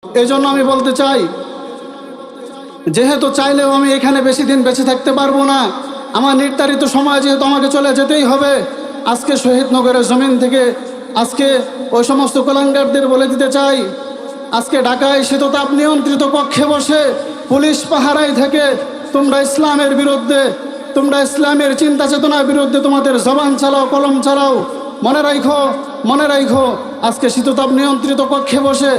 এই জন্য আমি বলতে চাই, যেহেতু চাইলেও আমি এখানে বেশি দিন বেঁচে থাকতে পারবো না, আমার নির্ধারিত সময় যেহেতু আমাকে চলে যেতেই হবে, আজকে শহীদনগরের জমিন থেকে আজকে ওই সমস্ত কুলাঙ্গারদের বলে দিতে চাই, আজকে ঢাকায় শীততাপ নিয়ন্ত্রিত কক্ষে বসে পুলিশ পাহারায় থেকে তোমরা ইসলামের বিরুদ্ধে, তোমরা ইসলামের চিন্তা চেতনার বিরুদ্ধে তোমাদের জবান চালাও, কলম চালাও। মনে রাখো আজকে শীততাপ নিয়ন্ত্রিত কক্ষে বসে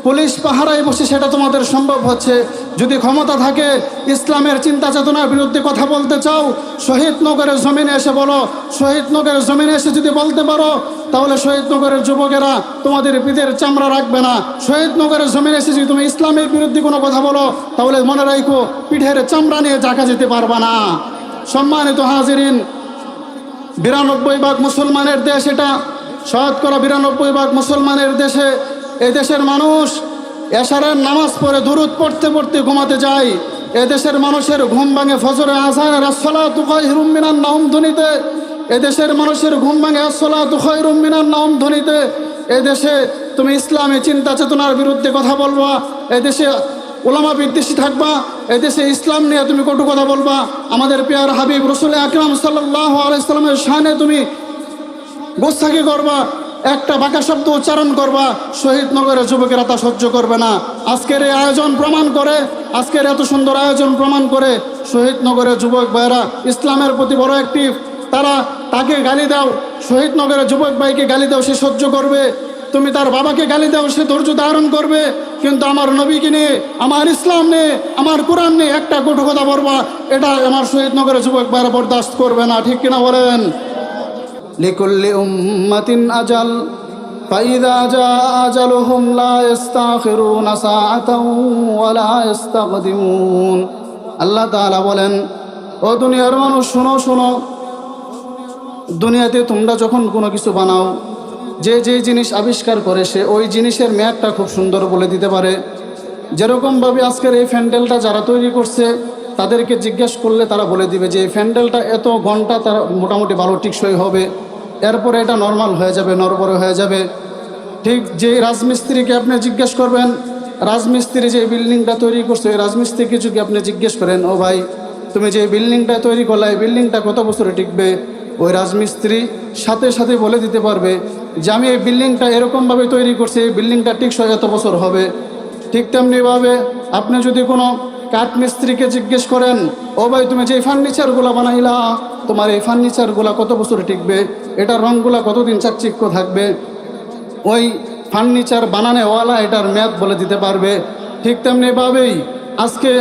পুলিশ পাহারায় বসে সেটা তোমাদের সম্ভব হচ্ছে। যদি ক্ষমতা থাকে ইসলামের চিন্তা চেতনার বিরুদ্ধে কথা বলতে চাও, শহীদনগরের জমিনে এসে বলো। শহীদনগরের জমিনে এসে যদি বলতে পারো, তাহলে শহীদনগরের যুবকেরা তোমাদের পিঠের চামড়া রাখবে না। শহীদনগরের জমিনে এসে যদি তুমি ইসলামের বিরুদ্ধে কোনো কথা বলো, তাহলে মনে রাখো পিঠের চামড়া নিয়ে জায়গা যেতে পারবা না। সম্মানিত হাজিরিন, 92 ভাগ মুসলমানের দেশ এটা, শতকরা 92 ভাগ মুসলমানের দেশে, এই দেশের মানুষ এশারের নামাজ পড়ে দুরূদ পড়তে পড়তে ঘুমাতে যায়। এদেশের মানুষের ঘুম ভাঙে ফজরে আযানের আসসালাতু খায়রুম মিনান নাওম ধ্বনিতে। এদেশের মানুষের ঘুম ভাঙে আসসালাতু খায়রুম মিনান নাওম ধ্বনিতে। এদেশে তুমি ইসলামী চিন্তা চেতনার বিরুদ্ধে কথা বলবা, এদেশে উলামা বিদ্বেষী থাকবা, এদেশে ইসলাম নিয়ে তুমি কটু কথা বলবা, আমাদের প্রিয় হাবিব রাসূল আকরাম সাল্লাল্লাহু আলাইহি সাল্লামের শানে তুমি গোস্তাকি করবা, একটা বাঁকা শব্দ উচ্চারণ করবা, শহীদনগরের যুবকেরা তা সহ্য করবে না। আজকের এই আয়োজন প্রমাণ করে, আজকের এত সুন্দর আয়োজন প্রমাণ করে শহীদনগরের যুবক ভাইয়েরা ইসলামের প্রতি বড় অ্যাক্টিভ। তাকে গালি দাও, শহীদনগরের যুবক ভাইকে গালি দাও, সে সহ্য করবে। তুমি তার বাবাকে গালি দাও, সে ধৈর্য ধারণ করবে। কিন্তু আমার নবীকে নিয়ে, আমার ইসলাম নিয়ে, আমার কোরআন নিয়ে একটা কটু কথা বলবা, এটা আমার শহীদনগরের যুবক ভাইয়েরা বরদাস্ত করবে না। ঠিক কিনা বলেন? লিকুল্লি উম্মাতিন আজাল ফাইদা জাআ আজালুহুম লা ইস্তাখিরুনা সাআতাও ওয়া লা ইস্তাকদিমুন। আল্লাহ তাআলা বলেন, ও দুনিয়ার মানুষ শোনো, দুনিয়াতে তোমরা যখন কোনো কিছু বানাও, যে জিনিস আবিষ্কার করে সে ওই জিনিসের মেয়াদটা খুব সুন্দর বলে দিতে পারে। যেরকমভাবে আজকের এই প্যান্ডেলটা যারা তৈরি করছে তাদেরকে জিজ্ঞেস করলে তারা বলে দিবে যে এই প্যান্ডেলটা এত ঘন্টা তারা মোটামুটি ভালো টিকসই হবে, এরপরে এটা নর্মাল হয়ে যাবে, নরবরে হয়ে যাবে। ঠিক যে রাজমিস্ত্রিকে আপনি জিজ্ঞেস করবেন, রাজমিস্ত্রি যে বিল্ডিংটা তৈরি করছে, ওই রাজমিস্ত্রিকে যদি আপনি জিজ্ঞেস করেন, ও ভাই তুমি যে বিল্ডিংটা তৈরি করলে এই বিল্ডিংটা কত বছরে টিকবে, ওই রাজমিস্ত্রি সাথে সাথে বলে দিতে পারবে যে আমি এই বিল্ডিংটা এরকমভাবে তৈরি করছি, এই বিল্ডিংটা টিকসই এত বছর হবে। ঠিক তেমনিভাবে আপনি যদি কোনো কাঠমিস্ত্রিকে জিজ্ঞেস করেন, ও ভাই তুমি যে ফার্নিচারগুলো বানাইলা, তোমার এই ফার্নিচারগুলো কত বছরে টিকবে, এটার রঙগুলো কতদিন চাকচিক্য থাকবে, ওই ফার্নিচার বানানোওয়ালা এটার মেয়াদ বলে দিতে পারবে। ঠিক তেমনিভাবেই আজকে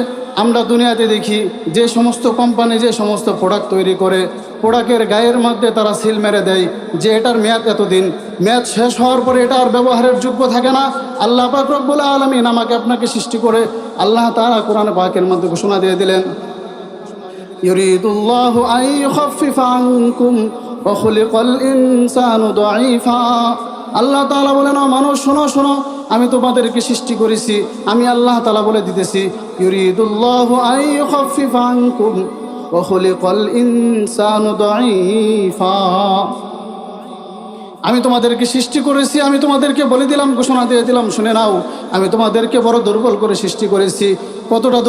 আমরা দুনিয়াতে দেখি যে সমস্ত কোম্পানি যে সমস্ত প্রোডাক্ট তৈরি করে, প্রোডাক্টের গায়ের মধ্যে তারা সিল মেরে দেয় যে এটার মেয়াদ এতদিন। মেয়াদ শেষ হওয়ার পরে এটা আর ব্যবহারের যোগ্য থাকে না। আল্লাহ পাক রব্বুল আলামিন আমাকে আপনাকে সৃষ্টি করে আল্লাহ তাআলা কোরআন পাকের মধ্যে ঘোষণা দিয়ে দিলেন, ইউরিদুল্লাহু আন ইউখাফফিফা আনকুম ওয়া খুলিকাল ইনসানু দাঈফা। আল্লাহ তাআলা বলেন, ও মানুষ শোনো, আমি তোমাদেরকে সৃষ্টি করেছি, আমি আল্লাহ তাআলা বলে দিতেছি, ইউরিদুল্লাহু আন ইউখাফফিফা আনকুম ওয়া খুলিকাল ইনসানু দাঈফা। আমি তোমাদেরকে সৃষ্টি করেছি, আমি তোমাদেরকে বলে দিলাম, ঘোষণা দিয়ে দিলাম, শুনে নাও, আমি তোমাদেরকে বড় দুর্বল করে সৃষ্টি করেছি। কতটা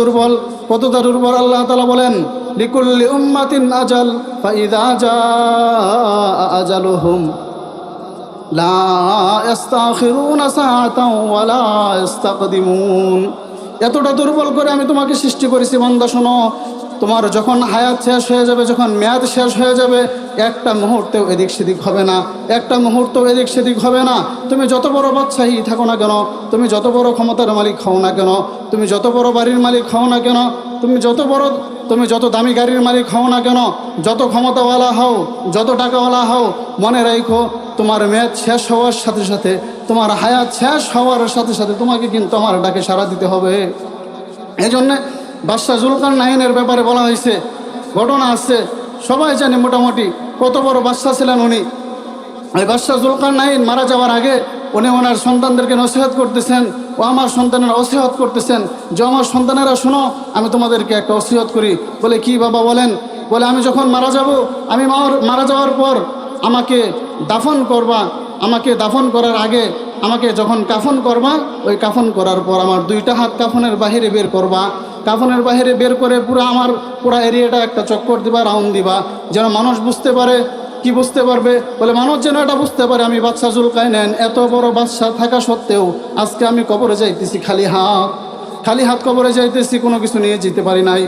দুর্বল আল্লাহ তাআলা বলেন, লিকুল্লি উম্মাতিন আজাল ফাইদা জাআ আজালুহুম লা ইস্তাখিরুনা সাআতাও ওয়া লা ইস্তাকদিমুন। এতটা দুর্বল করে আমি তোমাকে সৃষ্টি করেছি। বান্দা শোনো, তোমার যখন হায়াত শেষ হয়ে যাবে, যখন মেয়াদ শেষ হয়ে যাবে, একটা মুহূর্তেও এদিক সেদিক হবে না, একটা মুহূর্তেও এদিক সেদিক হবে না। তুমি যত বড় বাদশাহী থাকো না কেন, তুমি যত বড় ক্ষমতার মালিক হও না কেন, তুমি যত বড় বাড়ির মালিক হও না কেন, তুমি যত দামি গাড়ির মালিক হও না কেন, যত ক্ষমতাওয়ালা হও, যত টাকাওয়ালা হও, মনে রাখো তোমার মেয়াদ শেষ হওয়ার সাথে সাথে, তোমার হায়াত শেষ হওয়ার সাথে সাথে তোমাকে কিন্তু আমার ডাকে সাড়া দিতে হবে। এই জন্যে বাদশাহ জুলকারনাইনের ব্যাপারে বলা হয়েছে, ঘটনা আছে, সবাই জানে মোটামুটি কত বড় বাদশাহ ছিলেন উনি। এই বাদশাহ জুলকারনাইন মারা যাওয়ার আগে উনি ওনার সন্তানদেরকে নসিহত করতেছেন, ও আমার সন্তানেরা ওসিয়ত করতেছেন যে আমার সন্তানেরা শোনো, আমি তোমাদেরকে একটা ওসিয়ত করি। বলে কি বাবা বলেন? বলে আমি যখন মারা যাব, আমি মারা যাওয়ার পর আমাকে দাফন করবা, আমাকে দাফন করার আগে আমাকে যখন কাফন করবা, ওই কাফন করার পর আমার দুইটা হাত কাফনের বাহিরে বের করবা, কাফনের বাহিরে বের করে পুরো এরিয়াটা একটা চক্কর দিবা, রাউন্ড দিবা, যেন মানুষ বুঝতে পারে। কি বুঝতে পারবে? বলে মানুষ যেন এটা বুঝতে পারে আমি বাদশাহ জুলকারনাইন, এত বড় বাদশাহ থাকা সত্ত্বেও আজকে আমি কবরে যাইতেছি খালি হাত কবরে যাইতেছি, কোনো কিছু নিয়ে যেতে পারি নাই।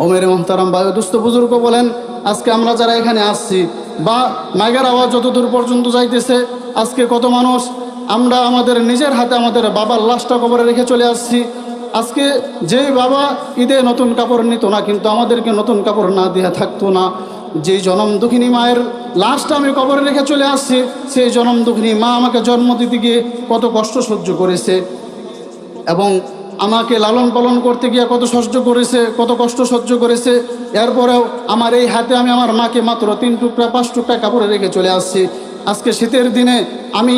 ওমের মোহতারাম ভাই, দুস্থ বুজুর্গ বলেন, আজকে আমরা যারা এখানে আসছি বা মাইকের আওয়াজ যতদূর পর্যন্ত যাইতেছে, আজকে কত মানুষ আমরা আমাদের নিজের হাতে আমাদের বাবার লাশটা কবরে রেখে চলে আসছি। আজকে যেই বাবা ঈদে নতুন কাপড় নিত না, কিন্তু আমাদেরকে নতুন কাপড় না দিয়ে থাকতো না, যেই জনম দুঃখিনী মায়ের লাশটা আমি কবরে রেখে চলে আসছি, সেই জনম দুঃখিনী মা আমাকে জন্ম দিতে গিয়ে কত কষ্ট সহ্য করেছে এবং আমাকে লালন পালন করতে গিয়ে কত কত কষ্ট সহ্য করেছে। এরপরেও আমার এই হাতে আমি আমার মাকে মাত্র 3 টুকরা 5 টুকরা কাপড়ে রেখে চলে আসছি। আজকে শীতের দিনে আমি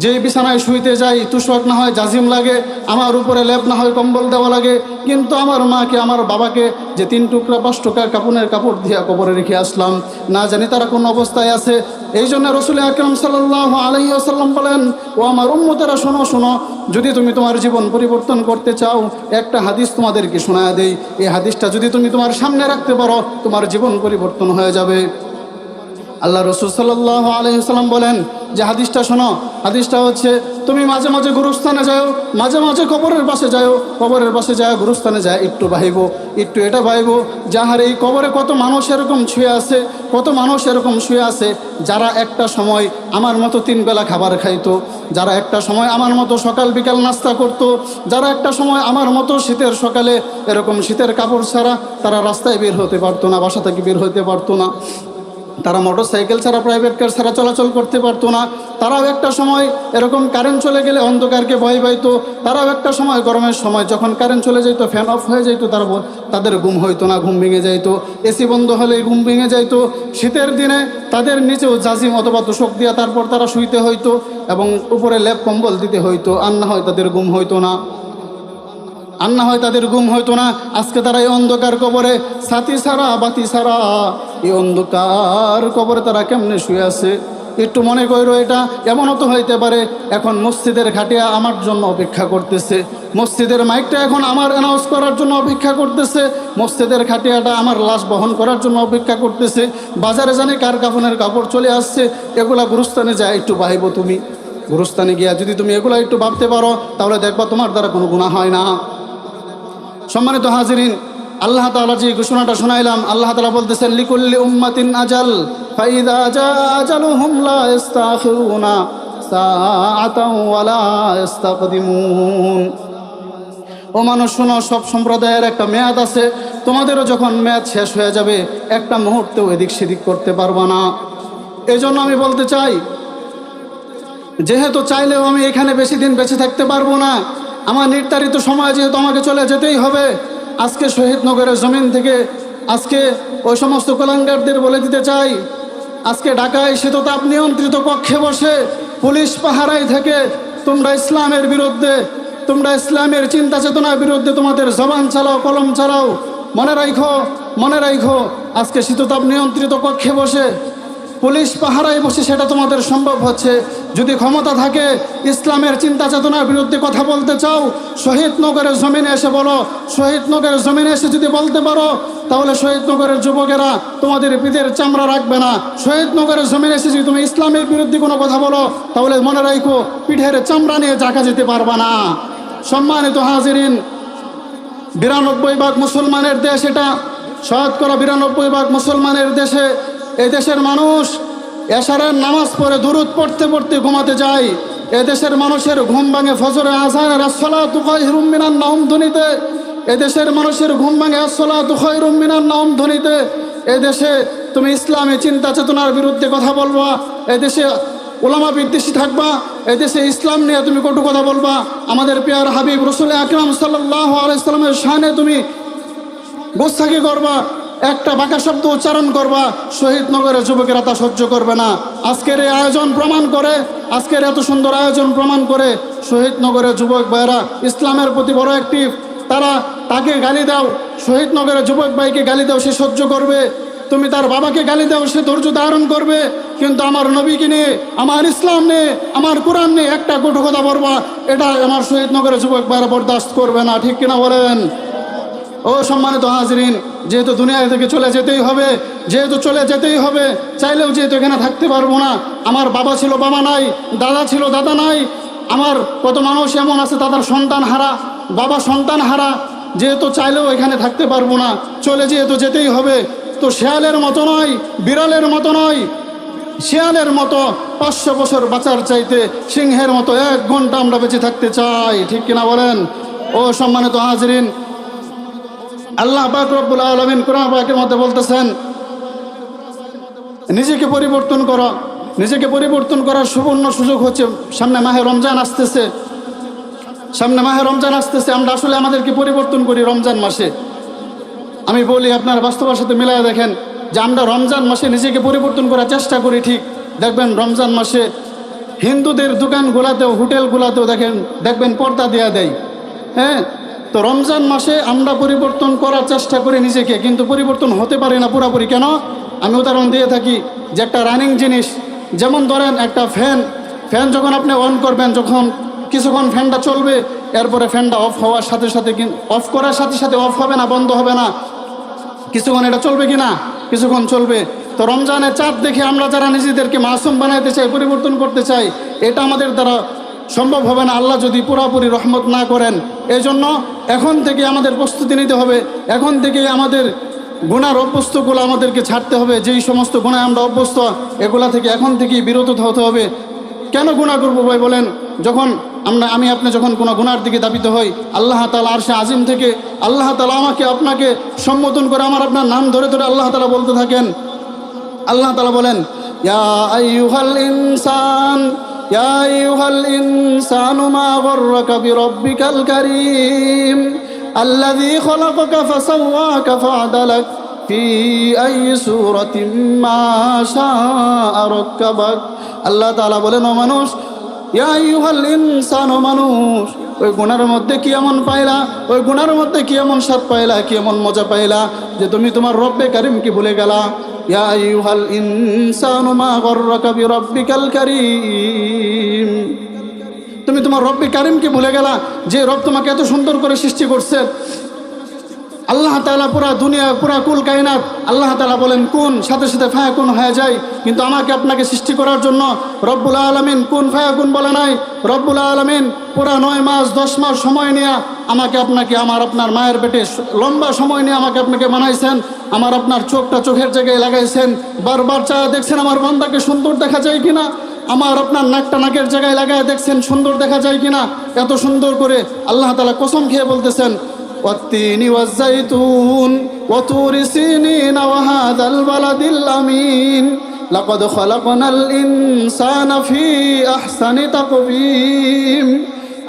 যে বিছানায় শুইতে যাই, তুষক না হয় জাজিম লাগে, আমার উপরে লেপ না হয় কম্বল দেওয়া লাগে, কিন্তু আমার মাকে আমার বাবাকে যে 3 টুকরা 5 টুকরা কাপড়ের কাপড় দিয়ে কবরে রেখে আসলাম, না জানি তারা কোন অবস্থায় আছে। এই জন্য রাসূল আকরাম সাল্লাল্লাহু আলাইহি ওয়াসাল্লাম বলেন, ও আমার উম্মতেরা শোনো, যদি তুমি তোমার জীবন পরিবর্তন করতে চাও, একটা হাদিস তোমাদেরকে শোনায় দেই। এই হাদিসটা যদি তুমি তোমার সামনে রাখতে পারো, তোমার জীবন পরিবর্তন হয়ে যাবে। আল্লাহ রাসূল সাল্লাল্লাহু আলাইহি ওয়াসাল্লাম বলেন যে হাদিসটা শোনো, হাদিসটা হচ্ছে, তুমি মাঝে মাঝে গুরুস্থানে যাও, মাঝে মাঝে কবরের পাশে যাও, কবরের পাশে যায় গুরুস্থানে যায় একটু এটা ভাইবো, যাহার এই কবরে কত মানুষ এরকম শুয়ে আছে যারা একটা সময় আমার মতো 3 বেলা খাবার খাইতো, যারা একটা সময় আমার মতো সকাল বিকাল নাস্তা করত, যারা একটা সময় আমার মতো শীতের সকালে এরকম শীতের কাপড় ছাড়া তারা রাস্তায় বের হতে পারতো না, বাসা থেকে বের হতে পারতো না, তারা মোটরসাইকেল ছাড়া প্রাইভেট কার ছাড়া চলাচল করতে পারতো না, তারাও একটা সময় এরকম কারেন্ট চলে গেলে অন্ধকারকে ভয় পাইতো, তারাও একটা সময় গরমের সময় যখন কারেন্ট চলে যেত, ফ্যান অফ হয়ে যেত, তাদের ঘুম হইতো না, ঘুম ভেঙে যাইতো, এসি বন্ধ হলে ঘুম ভেঙে যাইতো। শীতের দিনে তাদের নিচেও জাজিম অথবা তোশক দিয়া তারপর তারা শুইতে হইতো এবং উপরে লেপ কম্বল দিতে হইতো, আর না হয় তাদের ঘুম হইতো না। আজকে তারা এই অন্ধকার কবরে সাথী ছাড়া বাতি ছাড়া এই অন্ধকার কবরে তারা কেমনে শুয়ে আছে? একটু মনে করো, এটা এমনও তো হইতে পারে এখন মসজিদের খাটিয়া আমার জন্য অপেক্ষা করতেছে, মসজিদের মাইকটা এখন আমার অ্যানাউন্স করার জন্য অপেক্ষা করতেছে, মসজিদের খাটিয়াটা আমার লাশ বহন করার জন্য অপেক্ষা করতেছে, বাজারে জানে কার কাফনের কাপড় চলে আসছে, এগুলা গুরুস্থানে যায় একটু ভাইবো। তুমি গুরুস্থানে গিয়া যদি তুমি এগুলা একটু ভাবতে পারো, তাহলে দেখবা তোমার দ্বারা কোনো গুনাহ হয় না। সম্মানিত হাজিরিন, আল্লাহ তাআলা যে ঘোষণাটা শোনাইলাম, আল্লাহ তাআলা বলতেছেন, লিকুল্লি উম্মাতিন আজাল ফাইদা জা আজালুহুম লা ইস্তাখিরুনা সাআতান ওয়া লা ইস্তাকদিমুন। ও মানুষ শোনো, সব সম্প্রদায়ের একটা মেয়াদ আছে, তোমাদেরও যখন মেয়াদ শেষ হয়ে যাবে একটা মুহূর্তেও এদিক সেদিক করতে পারবা না। এই জন্য আমি বলতে চাই, যেহেতু চাইলেও আমি এখানে বেশি দিন বেঁচে থাকতে পারবো না, আমার নির্ধারিত সময় যেহেতু আমাকে চলে যেতেই হবে, আজকে শহীদনগরের জমিন থেকে আজকে ওই সমস্ত কুলাঙ্গারদের বলে দিতে চাই, আজকে ঢাকায় শীততাপ নিয়ন্ত্রিত কক্ষে বসে পুলিশ পাহারায় থেকে তোমরা ইসলামের বিরুদ্ধে, তোমরা ইসলামের চিন্তা চেতনার বিরুদ্ধে তোমাদের জবান চালাও, কলম চালাও। মনে রাখো আজকে শীততাপ নিয়ন্ত্রিত কক্ষে বসে পুলিশ পাহারায় বসে সেটা তোমাদের সম্ভব হচ্ছে। যদি ক্ষমতা থাকে, ইসলামের চিন্তা চেতনার বিরুদ্ধে কথা বলতে চাও, শহীদনগরের জমিনে এসে বলো। শহীদনগরের জমিনে এসে যদি বলতে পারো, তাহলে শহীদনগরের যুবকেরা তোমাদের পিঠের চামড়া রাখবে না। শহীদনগরের জমিনে এসে যদি তুমি ইসলামের বিরুদ্ধে কোনো কথা বলো, তাহলে মনে রাখো পিঠের চামড়া নিয়ে জায়গা যেতে পারবা না। সম্মানিত হাজিরিন, 92 ভাগ মুসলমানের দেশ এটা, শতকরা 92 ভাগ মুসলমানের দেশে, এই দেশের মানুষ এশারের নামাজ পড়ে দুরূদ পড়তে পড়তে ঘুমাতে যায়। এদেশের মানুষের ঘুম ভাঙে ফজরে আযানের আসসালাতু খায়রুম মিনান নাওম ধ্বনিতে। এদেশের মানুষের ঘুম ভাঙে আসসালাতু খায়রুম মিনান নাওম ধ্বনিতে। এদেশে তুমি ইসলামী চিন্তা চেতনার বিরুদ্ধে কথা বলবা, এদেশে উলামা বিদ্বেষী থাকবা, এদেশে ইসলাম নিয়ে তুমি কটু কথা বলবা, আমাদের প্রিয় হাবিব রাসূল আকরাম সাল্লাল্লাহু আলাইহি সাল্লামের শানে তুমি গোস্তাখি করবা, একটা বাঁকা শব্দ উচ্চারণ করবা, শহীদনগরের যুবকেরা তা সহ্য করবে না। আজকের এই আয়োজন প্রমাণ করে, আজকের এত সুন্দর আয়োজন প্রমাণ করে, শহীদনগরের যুবক ভাইয়েরা ইসলামের প্রতি বড় অ্যাক্টিভ। তাকে গালি দাও, শহীদনগরের যুবক ভাইকে গালি দাও, সে সহ্য করবে। তুমি তার বাবাকে গালি দাও, সে ধৈর্য ধারণ করবে। কিন্তু আমার নবীকে নিয়ে, আমার ইসলাম নিয়ে, আমার কোরআন নিয়ে একটা কটু কথা বলবা, এটা আমার শহীদনগরের যুবক ভাইরা বরদাস্ত করবে না। ঠিক কিনা বলেন? ও সম্মানিত হাজরিন, যেহেতু দুনিয়া থেকে চলে যেতেই হবে, যেহেতু চলে যেতেই হবে, চাইলেও যেহেতু এখানে থাকতে পারবো না। আমার বাবা ছিল, বাবা নাই, দাদা ছিল, দাদা নাই। আমার কত মানুষ এমন আছে তাদের সন্তান হারা, বাবা সন্তান হারা, যেহেতু চাইলেও এখানে থাকতে পারবো না, চলে যেহেতু যেতেই হবে। তো শেয়ালের মতো নয়, বিড়ালের মতো নয়, শিয়ালের মতো 500 বছর বাঁচার চাইতে সিংহের মতো 1 ঘন্টা আমরা বেঁচে থাকতে চাই। ঠিক কিনা বলেন? ও সম্মানিত হাজরিন, আল্লাহ পাক রব্বুল আলামিন কোরআন পাকের মধ্যে বলতেছেন, নিজেকে পরিবর্তন করো। নিজেকে পরিবর্তন করার সুবর্ণ সুযোগ হচ্ছে সামনে মাহে রমজান আসতেছে। সামনে মাহে রমজান আসতেছে, আমরা আসলে আমাদেরকে পরিবর্তন করি রমজান মাসে। আমি বলি, আপনার বাস্তবের সাথে মিলাই দেখেন যে আমরা রমজান মাসে নিজেকে পরিবর্তন করার চেষ্টা করি। ঠিক দেখবেন রমজান মাসে হিন্দুদের দোকানগুলাতেও, হোটেলগুলাতেও দেখবেন পর্দা দেয়া দেয়। হ্যাঁ, তো রমজান মাসে আমরা পরিবর্তন করার চেষ্টা করি নিজেকে, কিন্তু পরিবর্তন হতে পারি না পুরোপুরি। কেন? আমি উদাহরণ দিয়ে থাকি যে একটা রানিং জিনিস, যেমন ধরেন একটা ফ্যান যখন আপনি অন করবেন, যখন কিছুক্ষণ ফ্যানটা চলবে, এরপরে ফ্যানটা অফ হওয়ার সাথে সাথে, অফ করার সাথে সাথে অফ হবে না, বন্ধ হবে না, কিছুক্ষণ এটা চলবে কি না? কিছুক্ষণ চলবে। তো রমজানের চাঁদ দেখে আমরা যারা নিজেদেরকে মাসুম বানাইতে চাই, পরিবর্তন করতে চাই, এটা আমাদের দ্বারা সম্ভব হবে না আল্লাহ যদি পুরাপুরি রহমত না করেন। এই জন্য এখন থেকে আমাদের প্রস্তুতি নিতে হবে। এখন থেকে আমাদের গুনার অভ্যস্তগুলো আমাদেরকে ছাড়তে হবে। যেই সমস্ত গুনায় আমরা অভ্যস্ত, এগুলা থেকে এখন থেকেই বিরত হতে হবে। কেন গুনাহ করবো ভাই বলেন? যখন আমি আপনি যখন কোনো গুনার দিকে দাবিত হই, আল্লাহ তাআলা আরশে আজিম থেকে আল্লাহ তাআলা আমাকে আপনাকে সম্বোধন করে আমার আপনার নাম ধরে ধরে আল্লাহ তাআলা বলতে থাকেন। আল্লাহ তাআলা বলেন, ইয়া আইয়ুহাল ইনসান, ইয়া আইয়ুহাল ইনসানু মা গররাকা বিরব্বিকাল কারীম আল্লাযী খলাকাকা ফাসাওয়াকা ফাআদালাক ফি আইয়ি সূরাতিন মা শাআ রাক্কাবাক। আল্লাহ তাআলা বলেন, ও মানুষ, ইয়া আইয়ুহাল ইনসান, ও মানুষ, ওই গুনার মধ্যে কি এমন পাইলা, ওই গুনার মধ্যে কি এমন স্বাদ পাইলা, কি এমন মজা পাইলা যে তুমি তোমার রব্বে কারিমকে ভুলে গেলা। ইয়া আইয়ুহাল ইনসানু মা গররাকা বিরব্বিকাল কারীম, তুমি তোমার রব্বে কারিমকে ভুলে গেলা, যে রব তোমাকে এত সুন্দর করে সৃষ্টি করছে। আল্লাহ তাআলা পুরা দুনিয়া, পুরা কুল কায়নাত, আল্লাহ তাআলা বলেন কুন, সাথে সাথে ফায়াকুন হয়ে যায়। কিন্তু আমাকে আপনাকে সৃষ্টি করার জন্য রব্বুল আলামিন কুন ফায়াকুন বলে নাই। রব্বুল আলামিন পুরা 9 মাস 10 মাস সময় নিয়ে আমাকে আপনাকে, আমার আপনার মায়ের পেটে লম্বা সময় নিয়ে আমাকে আপনাকে বানাইছেন। আমার আপনার চোখটা চোখের জায়গায় লাগাইছেন, বারবার চা দেখছেন আমার বান্দাকে সুন্দর দেখা যায় কিনা। আমার আপনার নাকটা নাকের জায়গায় লাগায় দেখছেন সুন্দর দেখা যায় কিনা। এত সুন্দর করে আল্লাহ তাআলা কসম খেয়ে বলতেছেন, ওয়াত্তিনি ওয়াজ্জাইতুন ওয়াতুরি সিনিন ওয়াহাদাল বালাদিল আমিন লাকাদ খালাকনাল ইনসানা ফি আহসানি তাকওয়িম।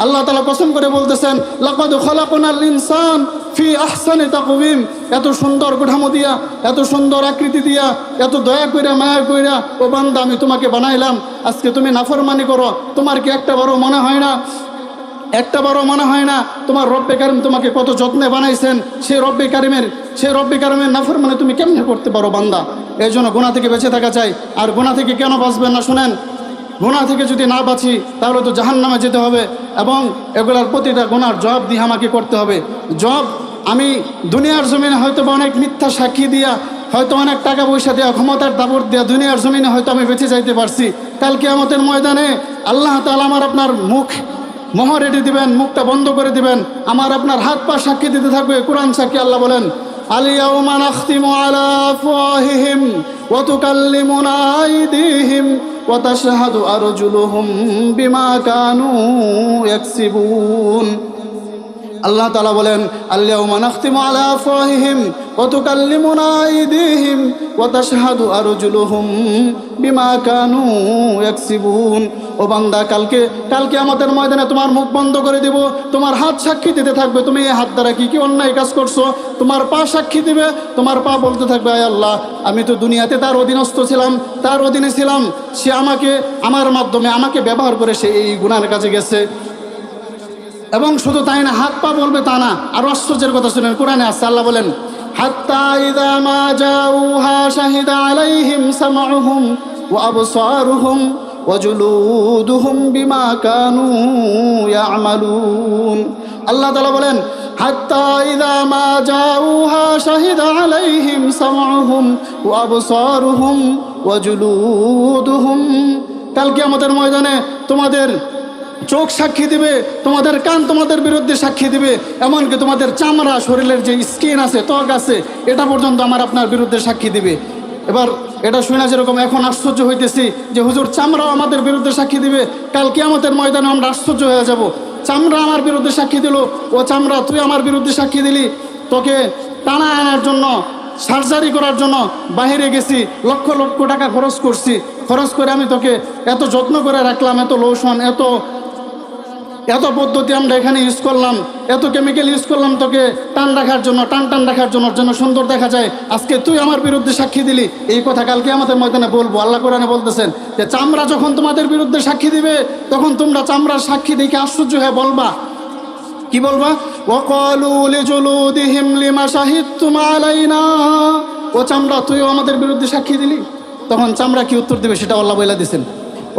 আল্লাহ তাআলা কসম করে বলতেছেন, লাকাদ খালাকনাল ইনসান ফি আহসানি তাকওয়িম, এত সুন্দর কাঠামো দিয়া, এত সুন্দর আকৃতি দিয়া, এত দয়া কইরা মায়া কইরা ও বান্দা আমি তোমাকে বানাইলাম, আজকে তুমি নাফরমানি করো। তোমার কি একটা বারও মনে হয় না, একটা বারও মনে হয় না তোমার রব্বে কারিম তোমাকে কত যত্নে বানাইছেন? সেই রব্বে কারিমের নাফরমানি তুমি কেমনে করতে পারো বান্দা? এই জন্য গুনাহ থেকে বেঁচে থাকা চাই। আর গুনাহ থেকে কেন বাঁচবেন না শুনেন, গুনাহ থেকে যদি না বাঁচি তাহলে তো জাহান্নামে যেতে হবে, এবং এগুলার প্রতিটা গুনার জবাব দিয়ে আমাকে করতে হবে। জবাব আমি দুনিয়ার জমিনে হয়তো বা অনেক মিথ্যা সাক্ষী দিয়া, হয়তো অনেক টাকা পয়সা দেওয়া, ক্ষমতার দাপট দেওয়া দুনিয়ার জমিনে হয়তো আমি বেঁচে যাইতে পারছি। কাল কিয়ামতের ময়দানে আল্লাহ তাআলা আমার আপনার মুখ মোহর এঁটে দিবেন, মুখটা বন্ধ করে দিবেন, আমার আপনার হাত পা সাক্ষী দিতে থাকবে। কোরআন সাক্ষী। আল্লাহ বলেন, আল-ইয়াওমা নাখতিমু আলা আফওয়াহিহিম ওয়া তুকাল্লিমুনা আইদিহিম ওয়া তাশহাদু আরজুলুহুম বিমা কানু ইয়াকসিবুন। আল্লাহ তাআলা বলেন, আল-ইয়াওমা নাখতিমু আলা আফওয়াহিহিম ওয়া তুকাল্লিমুনা আইদিহিম ওয়া তাশহাদু আরজুলুহুম বিমা কানু ইয়াকসিবুন। ও বান্দা, কালকে আমাদের ময়দানে তোমার মুখ বন্ধ করে দিব, তোমার হাত সাক্ষী দিতে থাকবে তুমি এই হাত দ্বারা কি কি অন্যায় কাজ করছো। তোমার পা সাক্ষী দিবে, তোমার পা বলতে থাকবে, আয় আল্লাহ, আমি তো দুনিয়াতে তার অধীনস্থ ছিলাম, তার অধীনে ছিলাম, সে আমাকে, আমার মাধ্যমে আমাকে ব্যবহার করে সে এই গুনাহের কাছে গেছে। এবং শুধু তাই না, হাত পা বলবে তা না, আর আশ্চর্যের কথা শুনেন, কোরআনে আছে, আল্লাহ বলেন, হাত্তা ইযা মা জাউহা শাহিদা আলাইহিম সামউহুম وأبصارهم وجلودهم بما كانوا يعملون আল্লাহ তাআলা বলেন হাত্তা ইযা মা জাউহা শাহিদা আলাইহিম সামউহুম ওয়া আবসারুহুম ওয়া জুলুদুহুম কাল কিয়ামতের ময়দানে তোমাদের চোখ সাক্ষী দিবে, তোমাদের কান তোমাদের বিরুদ্ধে সাক্ষী দিবে, এমনকি তোমাদের চামড়া, শরীরের যে স্কিন আছে, ত্বক আছে, এটা পর্যন্ত আমার আপনার বিরুদ্ধে সাক্ষী দিবে। এবার এটা শুনে যেরকম এখন আশ্চর্য হইতেছি যে হুজুর চামড়াও আমাদের বিরুদ্ধে সাক্ষী দিবে, কাল কিয়ামতের ময়দানে আমরা আশ্চর্য হয়ে যাব। চামড়া আমার বিরুদ্ধে সাক্ষী দিল, ও চামড়া তুই আমার বিরুদ্ধে সাক্ষী দিলি, তোকে টানা আনার জন্য, সার্জারি করার জন্য বাইরে গেছি, লক্ষ লক্ষ টাকা খরচ করছি, খরচ করে আমি তোকে এত যত্ন করে রাখলাম, এত লোশন, এত পদ্ধতি আমরা এখানে ইউজ করলাম, এত কেমিক্যাল ইউজ করলাম তোকে টান রাখার জন্য, টান রাখার জন্য যেন সুন্দর দেখা যায়, আজকে তুই আমার বিরুদ্ধে সাক্ষী দিলি। এই কথা কালকে আমাদের ময়দানে বলবো। আল্লাহ কোরআনে বলতেছেন যে চামড়া যখন তোমাদের বিরুদ্ধে সাক্ষী দিবে, তখন তোমরা চামড়ার সাক্ষী দেখে আশ্চর্য হয়ে বলবা, কি বলবা? ওয়াকালু লিজুলুদিহিম লিমা শাহিদতুম আলাইনা, ও চামড়া তুইও আমাদের বিরুদ্ধে সাক্ষী দিলি। তখন চামড়া কি উত্তর দিবে সেটা আল্লাহ বলে দিয়েছেন।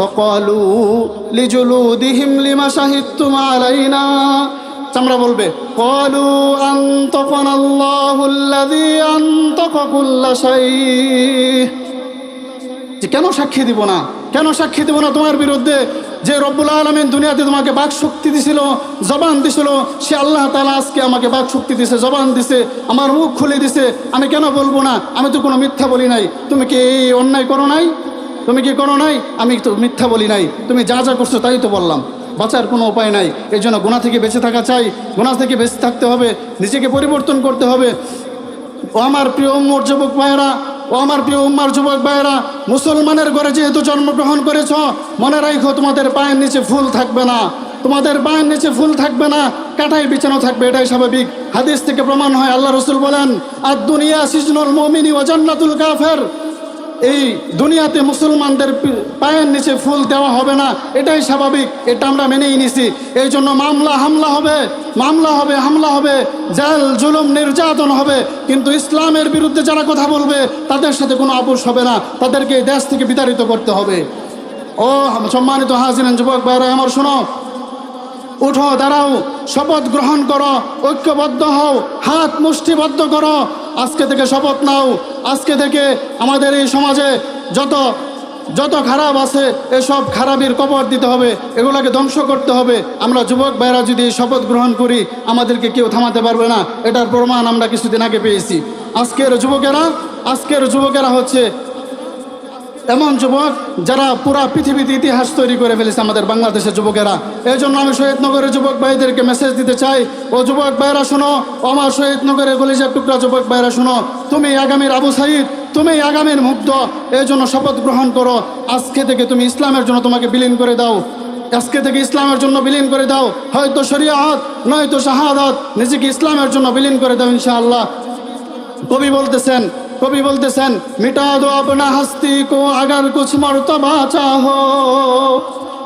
وقالوا لجلودهم لما شهدتم علينا, চামড়া বলবে قالوا أنطقنا الله الذي أنطق كل شيء, যে কেন সাক্ষী দিব না, কেন সাক্ষী দিব না তোমার বিরুদ্ধে? যে রব্বুল আলামিন দুনিয়াতে তোমাকে বাক শক্তি দিছিল, জবান দিছিল, সে আল্লাহ তাআলা আজকে আমাকে বাক শক্তি দিছে, জবান দিছে, আমার মুখ খুলে দিছে, আমি কেন বলবো না? আমি তো কোনো মিথ্যা বলি নাই। তুমি কি এই অন্যায় করো নাই? তুমি কি করো নাই? আমি তো মিথ্যা বলি নাই। তুমি যা যা করছো তাই তো বললাম। বাঁচার কোনো উপায় নাই। এই জন্য গুনাহ থেকে বেঁচে থাকা চাই, গুনাহ থেকে বেঁচে থাকতে হবে, নিজেকে পরিবর্তন করতে হবে। ও আমার প্রিয় উম্মার যুবক ভাইয়েরা, ও আমার প্রিয় উম্মার যুবক ভাইয়েরা, মুসলমানের ঘরে যেহেতু জন্মগ্রহণ করেছ, মনে রাখো তোমাদের পায়ের নিচে ফুল থাকবে না, তোমাদের পায়ের নিচে ফুল থাকবে না, কাঁটায় বিছানো থাকবে, এটাই স্বাভাবিক। হাদিস থেকে প্রমাণ হয়, আল্লাহ রাসূল বলেন আদ দুনিয়া সিজনুল মুমিনি ওয়া জান্নাতুল কাফির, এই দুনিয়াতে মুসলমানদের পায়ের নিচে ফুল দেওয়া হবে না, এটাই স্বাভাবিক, এটা আমরা মেনেই নিছি। এই জন্য মামলা হামলা হবে, হামলা হবে, জাল জুলুম নির্যাতন হবে, কিন্তু ইসলামের বিরুদ্ধে যারা কথা বলবে তাদের সাথে কোনো আপোষ হবে না, তাদেরকে দেশ থেকে বিতাড়িত করতে হবে। ও সম্মানিত হাজিরিন, যুবক ভাইরা আমার শোনো, উঠো, দাঁড়াও, শপথ গ্রহণ করো, ঐক্যবদ্ধ হও, হাত মুষ্টিবদ্ধ করো, আজকে থেকে শপথ নাও। আজকে থেকে আমাদের এই সমাজে যত খারাপ আছে, এসব খারাপের কবর দিতে হবে, এগুলোকে ধ্বংস করতে হবে। আমরা যুবক ভাইরা যদি শপথ গ্রহণ করি, আমাদেরকে কেউ থামাতে পারবে না, এটার প্রমাণ আমরা কিছুদিন আগে পেয়েছি। আজকের যুবকেরা হচ্ছে এমন যুবক যারা পুরা পৃথিবীতে ইতিহাস তৈরি করে ফেলেছে, আমাদের বাংলাদেশের যুবকেরা। এই জন্য আমি শহীদনগরের যুবক ভাইদেরকে মেসেজ দিতে চাই, ও যুবক ভাইরা শোনো, আমার শহীদনগরের কলিজার টুকরা যুবক ভাইরা শোনো, তুমি আগামীর আবু সাঈদ, তুমি আগামীর মুগ্ধ। এই জন্য শপথ গ্রহণ করো, আজকে থেকে তুমি ইসলামের জন্য তোমাকে বিলীন করে দাও, আজকে থেকে ইসলামের জন্য বিলীন করে দাও, হয়তো শরিয়াত নয়তো শাহাদাত, নিজেকে ইসলামের জন্য বিলীন করে দাও ইনশাআল্লাহ। कवि बोलते मिटा दो अपना हस्ती को अगर कुछ मर्तबा चाहो,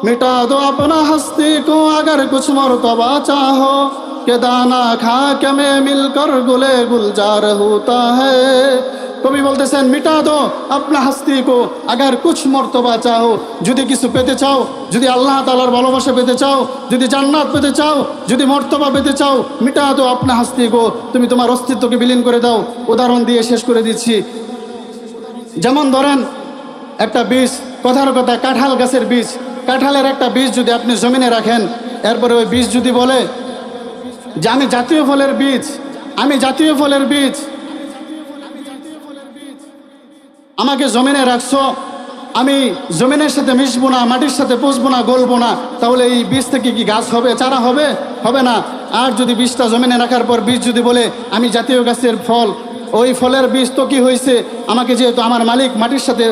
मिटा दो अपना हस्ती को अगर कुछ मर्तबा चाहो, के दाना खाक में मिलकर गुले गुलजार होता है। कवि बोलते मिटा दो अपना हस्ती को अगर कुछ मर्तबा चाहो, যদি কিছু পেতে চাও, যদি আল্লাহ তাআলার ভালোবাসা পেতে চাও, যদি জান্নাত পেতে চাও, যদি মর্তবা পেতে চাও, মিটা দো আপনা হাস্তি কো, তুমি তোমার অস্তিত্বকে বিলীন করে দাও। উদাহরণ দিয়ে শেষ করে দিচ্ছি। যেমন ধরেন একটা বীজ, কথার কথা কাঁঠাল গাছের বীজ, কাঁঠালের একটা বীজ যদি আপনি জমিনে রাখেন, এরপরে ওই বীজ যদি বলে যে আমি জাতীয় ফলের বীজ, আমি জাতীয় ফলের বীজ, আমাকে জমিনে রাখছো, আমি জমিনের সাথে মিশবো না, মাটির সাথে পুষবো না, গলবো না, তাহলে এই বীজ থেকে কি গাছ হবে, চারা হবে? হবে না। আর যদি বীজটা জমিনে রাখার পর বীজ যদি বলে আমি জাতীয় গাছের ফল, ওই ফলের বীজ তো কি হয়েছে, আমাকে যেহেতু আমার মালিক মাটির সাথে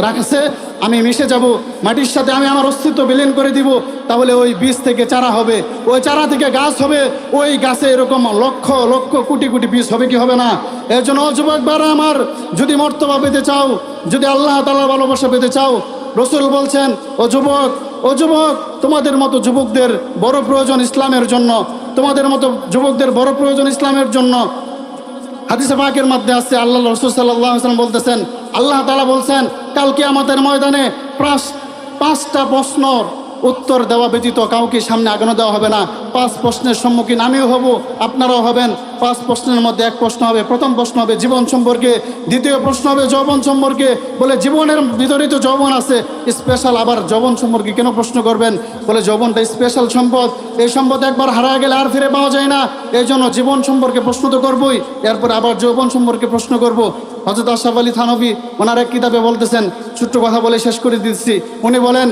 রাখছে, আমি মিশে যাব, মাটির সাথে আমি আমার অস্তিত্ব বিলীন করে দিব, তাহলে ওই বীজ থেকে চারা হবে, ওই চারা থেকে গাছ হবে, ওই গাছে এরকম লক্ষ লক্ষ কোটি কোটি বীজ হবে, কি হবে না? এর জন্য যুবক ভাইরা আমার, যদি মর্তবা পেতে চাও, যদি আল্লাহ তাআলার ভালোবাসা পেতে চাও, রাসূল বলছেন ও যুবক, তোমাদের মতো যুবকদের বড় প্রয়োজন ইসলামের জন্য, তোমাদের মতো যুবকদের বড় প্রয়োজন ইসলামের জন্য। হাদিসে পাকের মধ্যে আছে, আল্লাহ রাসূল সাল্লাল্লাহু আলাইহি ওয়াসাল্লাম বলতেছেন, আল্লাহ তাআলা বলছেন কালকে আমাদের ময়দানে পাঁচটা প্রশ্নর উত্তর দেওয়া ব্যতীত কাউকে সামনে আগানো দেওয়া হবে না। 5 প্রশ্নের সম্মুখীন আমিও হব, আপনারাও হবেন। 5 প্রশ্নের মধ্যে এক প্রশ্ন হবে, প্রথম প্রশ্ন হবে জীবন সম্পর্কে, দ্বিতীয় প্রশ্ন হবে যৌবন সম্পর্কে। বলে জীবনের ভিতরে তো যৌবন আছে স্পেশাল, আবার যৌবন সম্পর্কে কেন প্রশ্ন করবেন? বলে যৌবনটা স্পেশাল সম্পদ, এই সম্পদ একবার হারায় গেলে আর ফিরে পাওয়া যায় না। এই জন্য জীবন সম্পর্কে প্রশ্ন তো করবই, এরপর আবার যৌবন সম্পর্কে প্রশ্ন করব। হযরত আশরাফ আলী থানভী ওনার এক কিতাবে বলতেছেন, ছোট্ট কথা বলে শেষ করে দিচ্ছি। উনি বলেন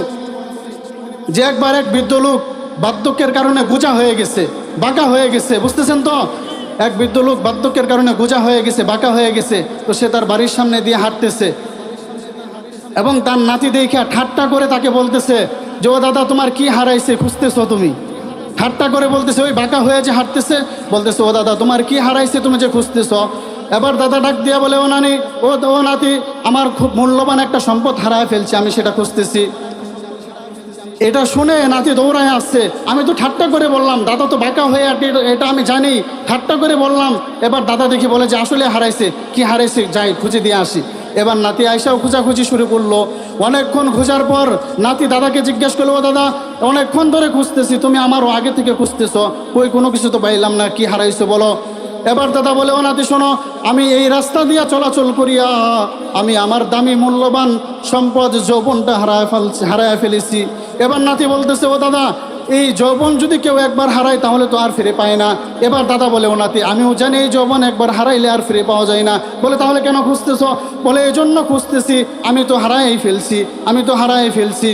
যে একবার এক বৃদ্ধ লোক বার্ধক্যের কারণে গোঁজা হয়ে গেছে, বাঁকা হয়ে গেছে, বুঝতেছেন তো? এক বৃদ্ধ লোক বার্ধক্যের কারণে গোঁজা হয়ে গেছে, বাঁকা হয়ে গেছে। তো সে তার বাড়ির সামনে দিয়ে হাঁটতেছে এবং তার নাতি দেখে ঠাট্টা করে তাকে বলতেছে যে, ও দাদা তোমার কি হারাইছে খুঁজতেছো তুমি? ঠাট্টা করে বলতেছে, ওই বাঁকা হয়ে যে হাঁটতেছে, বলতেছে ও দাদা তোমার কি হারাইছে তুমি যে খুঁজতেছো? এবার দাদা ডাক দিয়া বলে, ও নানি, ও নাতি, আমার খুব মূল্যবান একটা সম্পদ হারায় ফেলছে, আমি সেটা খুঁজতেছি। এটা শুনে নাতি দৌড়ায় আসছে। আমি তো ঠাট্টা করে বললাম দাদা তো বাঁকা হয়ে আটে, এটা আমি জানি, ঠাট্টা করে বললাম। এবার দাদা দেখি বলে যে আসলে হারাইছে, কি হারাইছে যাই খুঁজে দিয়ে আসি। এবার নাতি আয়সাও খোঁজাখুঁজি শুরু করলো। অনেকক্ষণ খোঁজার পর নাতি দাদাকে জিজ্ঞেস করলো, ও দাদা অনেকক্ষণ ধরে খুঁজতেছি, তুমি আমারও আগে থেকে খুঁজতেছো, কই কোনো কিছু তো পাইলাম না, কি হারাইছো বলো। এবার দাদা বলে, ও নাতি শোনো, আমি এই রাস্তা দিয়া চলাচল করিয়া আমি আমার দামি মূল্যবান সম্পদ যৌবনটা হারায় ফেলেছি। এবার নাতি বলতেছে, ও দাদা এই যৌবন যদি কেউ একবার হারায় তাহলে তো আর ফিরে পায় না। এবার দাদা বলে, ও নাতি আমিও জানি এই যৌবন একবার হারাইলে আর ফিরে পাওয়া যায় না। বলে তাহলে কেন খুঁজতেছ? বলে এই জন্য খুঁজতেছি, আমি তো হারাই ফেলছি,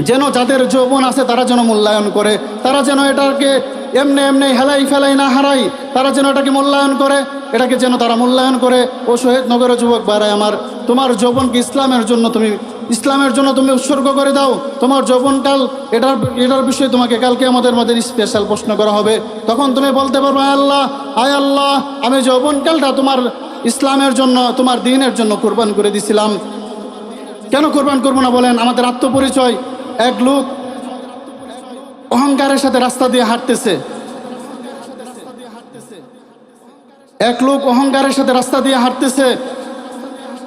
যেন যাদের যৌবন আছে তারা যেন মূল্যায়ন করে, তারা যেন এটাকে এমনি হেলাই ফেলাই না হারাই, তারা যেন এটাকে মূল্যায়ন করে, এটাকে যেন তারা মূল্যায়ন করে। ও শহীদনগরের যুবক ভাইরা আমার, তোমার যৌবনকে ইসলামের জন্য তুমি উৎসর্গ করে দাও। তোমার যৌবনকাল এটার বিষয়ে তোমাকে কালকে আমাদের মধ্যে স্পেশাল প্রশ্ন করা হবে। তখন তুমি বলতে পারবে, আয় আল্লাহ আমি যৌবনকালটা তোমার ইসলামের জন্য, তোমার দ্বীনের জন্য কোরবান করে দিছিলাম। কেন কোরবান করবো না বলেন? আমাদের আত্মপরিচয়। এক লোক অহংকারের সাথে রাস্তা দিয়ে হাঁটতেছে,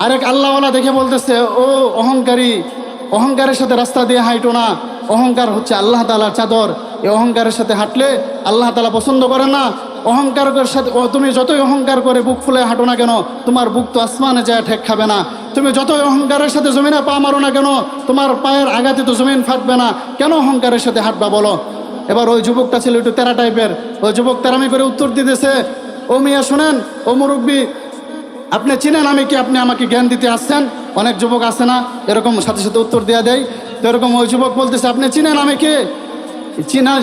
আরেক আল্লাহওয়ালা দেখে বলতেছে, ও অহংকারের সাথে রাস্তা দিয়ে হাঁটো না, অহংকার হচ্ছে আল্লাহ তাআলার চাদর, এই অহংকারের সাথে হাঁটলে আল্লাহ তাআলা পছন্দ করে না। অহংকারের সাথে তুমি যতই অহংকার করে বুক ফুলে হাঁটো না কেন, তোমার বুক তো আসমানে যায় ঠেক খাবে না। তুমি যতই অহংকারের সাথে জমিনে পা মারো না কেন, তোমার পায়ের আঘাতে তো জমিন ফাটবে না। কেন অহংকারের সাথে হাঁটবা বলো? এবার ওই যুবকটা ছিল একটু তেরা টাইপের, ওই যুবক তেরামি করে উত্তর দিতেছে, ও মিয়া শোনেন, ও মুরব্বী আপনি চিনেন আমি কি, আপনি আমাকে জ্ঞান দিতে আসছেন? অনেক যুবক আছে না এরকম সাথে সাথে উত্তর দেওয়া দেয়। তো এরকম ওই যুবক বলতেছে, আপনি চিনেন আমি কে?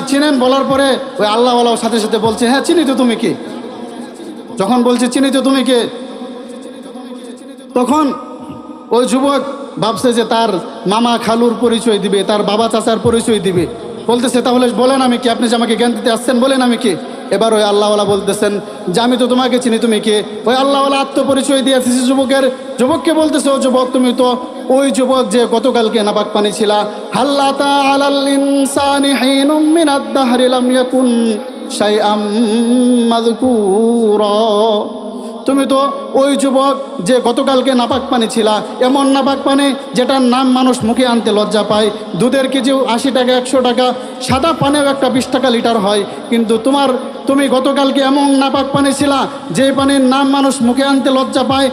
চিনেন বলার পরে ওই আল্লাহওয়ালাও সাথে সাথে বলছে, হ্যাঁ চিনি তো তুমি কে। যখন বলছে চিনি তো তুমি কে, তখন ওই যুবক ভাবছে যে তার মামা খালুর পরিচয় দিবে, তার বাবা চাচার পরিচয় দিবে। বলতেছে, তাহলে বলেন আমি কি, আপনি যে আমাকে জ্ঞান দিতে আসছেন বলেন আমি কে। এবার ওই আল্লাহওয়ালা বলতেছেন যে আমি তো তোমাকে চিনি, তুমি কে। ওই আল্লাহওয়ালা আত্মপরিচয় দিয়েছে যুবককে বলতেছে, ও যুবক তুমি তো ওই যুবক যে গতকালকে নাপাক পানি ছিলা। হাল্লাতা আলাল ইনসানি হিনুম মিনাদ দাহরি লাম ইয়াকুন শাইআম মাযকুরা। তুমি তো ওই যুবক যে গতকালকে নাপাক পানি ছিলা, এমন নাপাক পানি যেটার নাম মানুষ মুখে আনতে লজ্জা পায়। দুধের কেজিও 80 টাকা 100 টাকা, সাদা পানিও একটা 20 টাকা লিটার হয়। কিন্তু তুমি গতকালকে এমন নাপাক পানি ছিলা যে পানির নাম মানুষ মুখে আনতে লজ্জা পায়,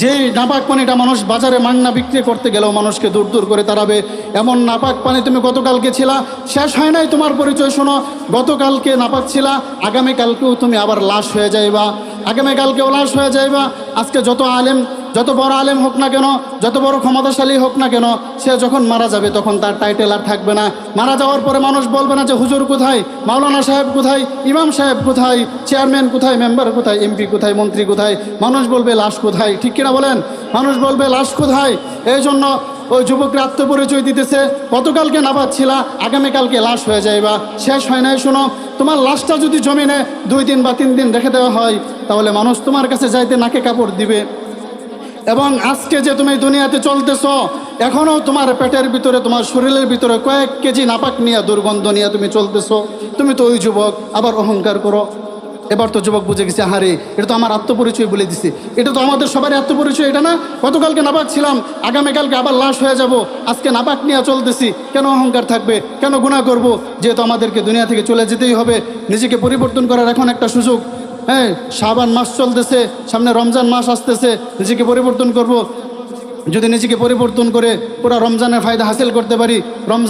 যেই নাপাক পানিটা মানুষ বাজারে মাংনা বিক্রি করতে গেলেও মানুষকে দূর দূর করে তাড়াবে, এমন নাপাক পানি তুমি গতকালকে ছিলা। শেষ হয় নাই তোমার পরিচয়, শোনো, গতকালকে নাপাক ছিলা, আগামীকালকেও তুমি আবার লাশ হয়ে যাইবা, আগামীকালকেও লাশ হয়ে যাইবা। আজকে যত বড় আলেম হোক না কেন, যত বড় ক্ষমতাশালী হোক না কেন, সে যখন মারা যাবে তখন তার টাইটেল আর থাকবে না। মারা যাওয়ার পরে মানুষ বলবে না যে হুজুর কোথায়, মাওলানা সাহেব কোথায়, ইমাম সাহেব কোথায়, চেয়ারম্যান কোথায়, মেম্বার কোথায়, এমপি কোথায়, মন্ত্রী কোথায়। মানুষ বলবে লাশ কোথায়, ঠিক কিনা বলেন? মানুষ বলবে লাশ কোথায়। এই জন্য ওই যুবকরা আত্মপরিচয় দিতেছে, গতকালকে নাপাক ছিলা, আগামীকালকে লাশ হয়ে যাইবা। শেষ হয় নাই, শোনো, তোমার লাশটা যদি জমিনে 2 দিন বা 3 দিন রেখে দেওয়া হয় তাহলে মানুষ তোমার কাছে যাইতে নাকে কাপড় দিবে। এবং আজকে যে তুমি দুনিয়াতে চলতেছ, এখনও তোমার পেটের ভিতরে, তোমার শরীরের ভিতরে কয়েক কেজি নাপাক নিয়ে, দুর্গন্ধ নিয়ে তুমি চলতেছ। তুমি তো ওই যুবক, আবার অহংকার করো। এবার তো যুবক বুঝে গেছে, হারে এটা তো আমার আত্মপরিচয় বলে দিছে, এটা তো আমাদের সবারই আত্মপরিচয়, এটা না? গতকালকে নাপাক ছিলাম, আগামীকালকে আবার লাশ হয়ে যাব, আজকে নাপাক নিয়ে চলতেছি, কেন অহংকার থাকবে, কেন গুনাহ করব? যেহেতু আমাদেরকে দুনিয়া থেকে চলে যেতেই হবে, নিজেকে পরিবর্তন করার এখন একটা সুযোগ। হ্যাঁ, শাবান মাস চলতেছে, সামনে রমজান মাস আসতেছে, নিজেকে পরিবর্তন করব। যদি নিজেকে পরিবর্তন করে পুরো রমজানের ফায়দা হাসিল করতে পারি, রমজান